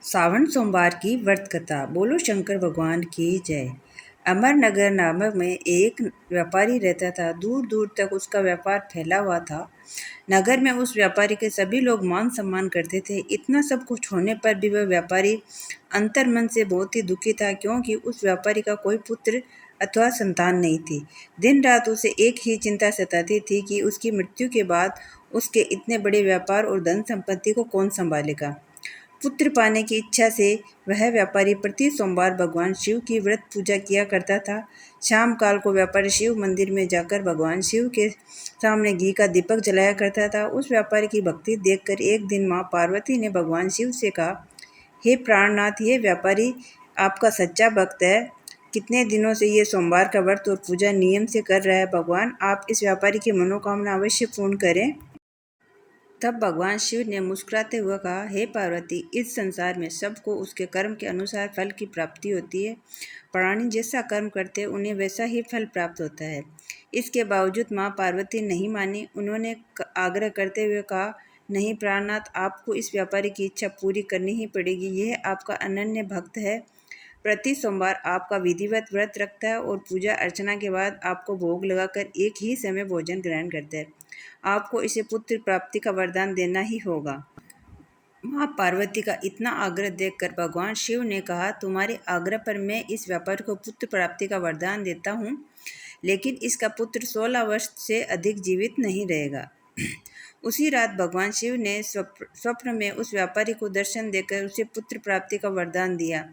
सावन सोमवार की व्रत कथा। बोलो शंकर भगवान की जय। अमरनगर नामक में एक व्यापारी रहता था। दूर दूर तक उसका व्यापार फैला हुआ था। नगर में उस व्यापारी के सभी लोग मान सम्मान करते थे। इतना सब कुछ होने पर भी वह व्यापारी अंतर्मन से बहुत ही दुखी था, क्योंकि उस व्यापारी का कोई पुत्र अथवा संतान नहीं थी। दिन रात उसे एक ही चिंता सताती थी कि उसकी मृत्यु के बाद उसके इतने बड़े व्यापार और धन संपत्ति को कौन संभालेगा। पुत्र पाने की इच्छा से वह व्यापारी प्रति सोमवार भगवान शिव की व्रत पूजा किया करता था। शाम काल को व्यापारी शिव मंदिर में जाकर भगवान शिव के सामने घी का दीपक जलाया करता था। उस व्यापारी की भक्ति देखकर एक दिन माँ पार्वती ने भगवान शिव से कहा, हे प्राणनाथ, ये व्यापारी आपका सच्चा भक्त है। कितने दिनों से ये सोमवार का व्रत और पूजा नियम से कर रहा है। भगवान, आप इस व्यापारी की मनोकामना अवश्य पूर्ण करें। तब भगवान शिव ने मुस्कुराते हुए कहा, हे पार्वती, इस संसार में सबको उसके कर्म के अनुसार फल की प्राप्ति होती है। प्राणी जैसा कर्म करते हैं उन्हें वैसा ही फल प्राप्त होता है। इसके बावजूद माँ पार्वती नहीं मानी। उन्होंने आग्रह करते हुए कहा, नहीं प्राणनाथ, आपको इस व्यापारी की इच्छा पूरी करनी ही पड़ेगी। यह आपका अनन्य भक्त है। प्रति सोमवार आपका विधिवत व्रत रखता है और पूजा अर्चना के बाद आपको भोग लगाकर एक ही समय भोजन ग्रहण करता है। आपको इसे पुत्र प्राप्ति का वरदान देना ही होगा। माँ पार्वती का इतना आग्रह देखकर भगवान शिव ने कहा, तुम्हारे आग्रह पर मैं इस व्यापारी को पुत्र प्राप्ति का वरदान देता हूँ, लेकिन इसका पुत्र 16 वर्ष से अधिक जीवित नहीं रहेगा। उसी रात भगवान शिव ने स्वप्न में उस व्यापारी को दर्शन देकर उसे पुत्र प्राप्ति का वरदान दिया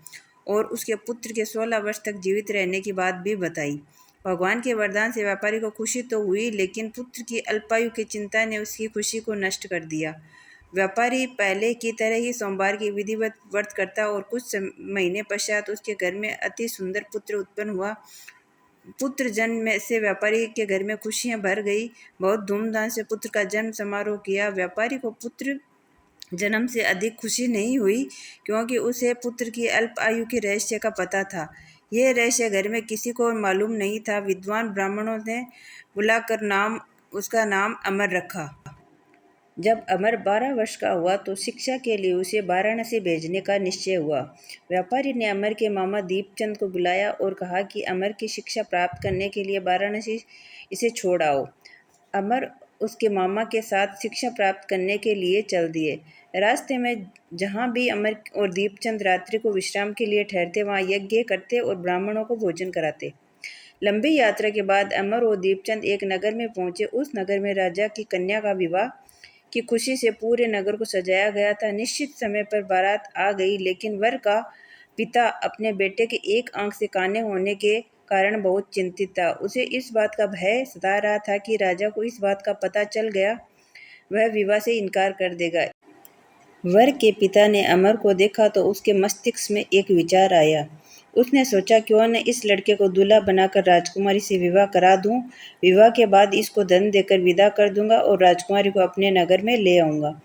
और उसके पुत्र के 16 वर्ष तक जीवित रहने की बात भी बताई। भगवान के वरदान से व्यापारी को खुशी तो हुई, लेकिन पुत्र की अल्पायु की चिंता ने उसकी खुशी को नष्ट कर दिया। व्यापारी पहले की तरह ही सोमवार की विधिवत व्रत करता और कुछ महीने पश्चात उसके घर में अति सुंदर पुत्र उत्पन्न हुआ। पुत्र जन्म से व्यापारी के घर में खुशियां भर गई। बहुत धूमधाम से पुत्र का जन्म समारोह किया। व्यापारी को पुत्र जन्म से अधिक खुशी नहीं हुई, क्योंकि उसे पुत्र की अल्प आयु के रहस्य का पता था। यह रहस्य घर में किसी को मालूम नहीं था। विद्वान ब्राह्मणों ने बुलाकर उसका नाम अमर रखा। जब अमर 12 वर्ष का हुआ तो शिक्षा के लिए उसे वाराणसी भेजने का निश्चय हुआ। व्यापारी ने अमर के मामा दीपचंद को बुलाया और कहा कि अमर की शिक्षा प्राप्त करने के लिए वाराणसी इसे छोड़ आओ। अमर उसके मामा के साथ शिक्षा प्राप्त करने के लिए चल दिए। रास्ते में जहाँ भी अमर और दीपचंद रात्रि को विश्राम के लिए ठहरते, वहाँ यज्ञ करते और ब्राह्मणों को भोजन कराते। लंबी यात्रा के बाद अमर और दीपचंद एक नगर में पहुंचे। उस नगर में राजा की कन्या का विवाह की खुशी से पूरे नगर को सजाया गया था। निश्चित समय पर बारात आ गई, लेकिन वर का पिता अपने बेटे के एक आंख से काने होने के कारण बहुत चिंतित था। उसे इस बात का भय सता रहा था कि राजा को इस बात का पता चल गया, वह विवाह से इनकार कर देगा। वर के पिता ने अमर को देखा तो उसके मस्तिष्क में एक विचार आया। उसने सोचा, क्यों न इस लड़के को दूल्हा बनाकर राजकुमारी से विवाह करा दूं। विवाह के बाद इसको धन देकर विदा कर दूंगा और राजकुमारी को अपने नगर में ले आऊंगा।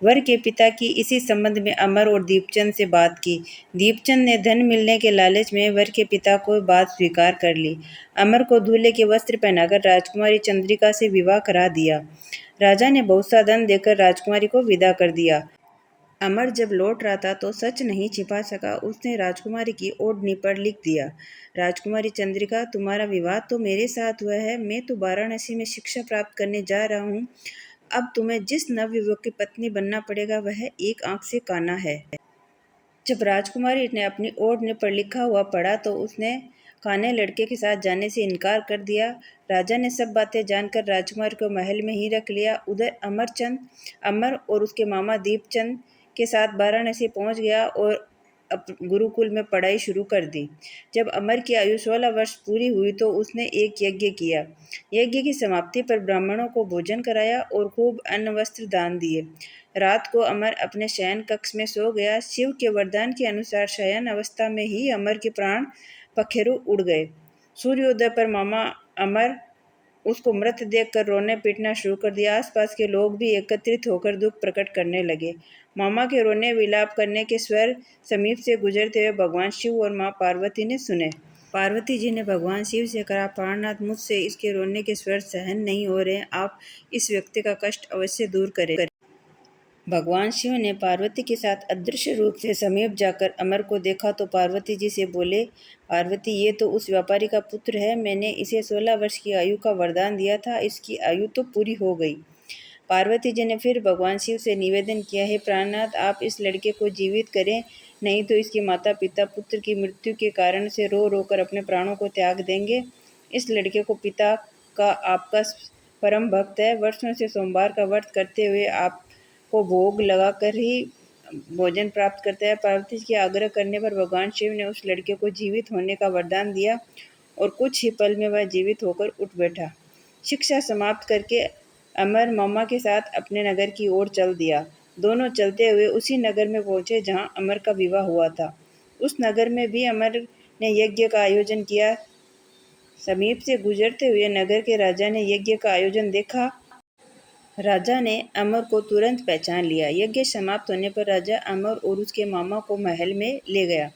वर के पिता की इसी संबंध में अमर और दीपचंद से बात की। दीपचंद ने धन मिलने के लालच में वर के पिता को बात स्वीकार कर ली। अमर को दूल्हे के वस्त्र पहनाकर राजकुमारी चंद्रिका से विवाह करा दिया। राजा ने बहुत सा धन देकर राजकुमारी को विदा कर दिया। अमर जब लौट रहा था तो सच नहीं छिपा सका। उसने राजकुमारी की ओढ़नी पर लिख दिया, राजकुमारी चंद्रिका, तुम्हारा विवाह तो मेरे साथ हुआ है। मैं तो वाराणसी में शिक्षा प्राप्त करने जा रहा हूँ। अब तुम्हें जिस नवयुवक की पत्नी बनना पड़ेगा वह एक आंख से काना है। जब राजकुमारी ने अपनी ओढ़नी पर लिखा हुआ पढ़ा तो उसने काने लड़के के साथ जाने से इनकार कर दिया। राजा ने सब बातें जानकर राजकुमारी को महल में ही रख लिया। उधर अमर और उसके मामा दीपचंद के साथ वाराणसी पहुंच गया और गुरुकुल में पढ़ाई शुरू कर दी। जब अमर की आयु 16 वर्ष पूरी हुई तो उसने एक यज्ञ किया। यज्ञ की समाप्ति पर ब्राह्मणों को भोजन कराया और खूब अन्न वस्त्र दान दिए। रात को अमर अपने शयन कक्ष में सो गया। शिव के वरदान के अनुसार शयन अवस्था में ही अमर के प्राण पखेरु उड़ गए। सूर्योदय पर मामा अमर उसको मृत देखकर रोने पीटना शुरू कर दिया। आसपास के लोग भी एकत्रित होकर दुख प्रकट करने लगे। मामा के रोने विलाप करने के स्वर समीप से गुजरते हुए भगवान शिव और माँ पार्वती ने सुने। पार्वती जी ने भगवान शिव से कहा, प्राणनाथ, मुझसे इसके रोने के स्वर सहन नहीं हो रहे। आप इस व्यक्ति का कष्ट अवश्य दूर करें। भगवान शिव ने पार्वती के साथ अदृश्य रूप से समीप जाकर अमर को देखा तो पार्वती जी से बोले, पार्वती, ये तो उस व्यापारी का पुत्र है। मैंने इसे 16 वर्ष की आयु का वरदान दिया था, इसकी आयु तो पूरी हो गई। पार्वती जी ने फिर भगवान शिव से निवेदन किया, हे प्राणनाथ, आप इस लड़के को जीवित करें, नहीं तो इसके माता पिता पुत्र की मृत्यु के कारण से रो रो कर अपने प्राणों को त्याग देंगे। इस लड़के को पिता का आपका परम भक्त है, वर्षों से सोमवार का व्रत करते हुए आपको भोग लगाकर ही भोजन प्राप्त करता है। पार्वती के आग्रह करने पर भगवान शिव ने उस लड़के को जीवित होने का वरदान दिया और कुछ ही पल में वह जीवित होकर उठ बैठा। शिक्षा समाप्त करके अमर मम्मा के साथ अपने नगर की ओर चल दिया। दोनों चलते हुए उसी नगर में पहुंचे जहां अमर का विवाह हुआ था। उस नगर में भी अमर ने यज्ञ का आयोजन किया। समीप से गुजरते हुए नगर के राजा ने यज्ञ का आयोजन देखा। राजा ने अमर को तुरंत पहचान लिया। यज्ञ समाप्त होने पर राजा अमर और उसके मामा को महल में ले गया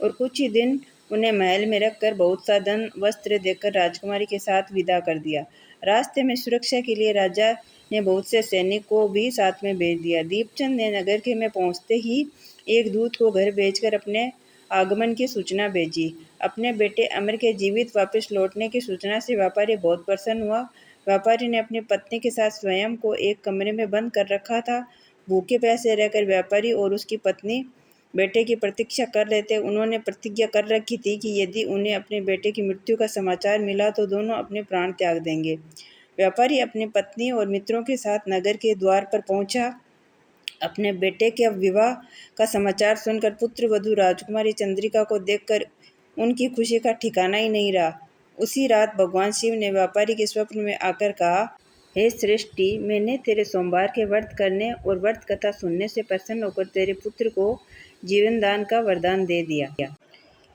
और कुछ ही दिन उन्हें महल में रखकर बहुत सा धन वस्त्र देकर राजकुमारी के साथ विदा कर दिया। रास्ते में सुरक्षा के लिए राजा ने बहुत से सैनिक को भी साथ में भेज दिया। दीपचंद ने नगर के में पहुंचते ही एक दूत को घर भेजकर अपने आगमन की सूचना भेजी। अपने बेटे अमर के जीवित वापस लौटने की सूचना से व्यापारी बहुत प्रसन्न हुआ। व्यापारी ने अपनी पत्नी के साथ स्वयं को एक कमरे में बंद कर रखा था। भूखे प्यासे रहकर व्यापारी और उसकी पत्नी बेटे की प्रतीक्षा कर रहे थे। उन्होंने प्रतिज्ञा कर रखी थी कि यदि उन्हें अपने बेटे की मृत्यु का समाचार मिला तो दोनों अपने प्राण त्याग देंगे। व्यापारी अपनी पत्नी और मित्रों के साथ नगर के द्वार पर पहुंचा। अपने बेटे के विवाह का समाचार सुनकर पुत्र वधू राजकुमारी चंद्रिका को देखकर उनकी खुशी का ठिकाना ही नहीं रहा। उसी रात भगवान शिव ने व्यापारी के स्वप्न में आकर कहा, हे सृष्टि, मैंने तेरे सोमवार के व्रत करने और व्रत कथा सुनने से प्रसन्न होकर तेरे पुत्र को जीवन दान का वरदान दे दिया।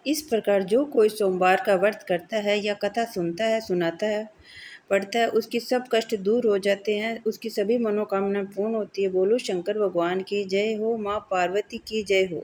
इस प्रकार जो कोई सोमवार का व्रत करता है या कथा सुनता है, सुनाता है, पढ़ता है, उसकी सब कष्ट दूर हो जाते हैं, उसकी सभी मनोकामनाएं पूर्ण होती है। बोलो शंकर भगवान की जय हो, माँ पार्वती की जय हो।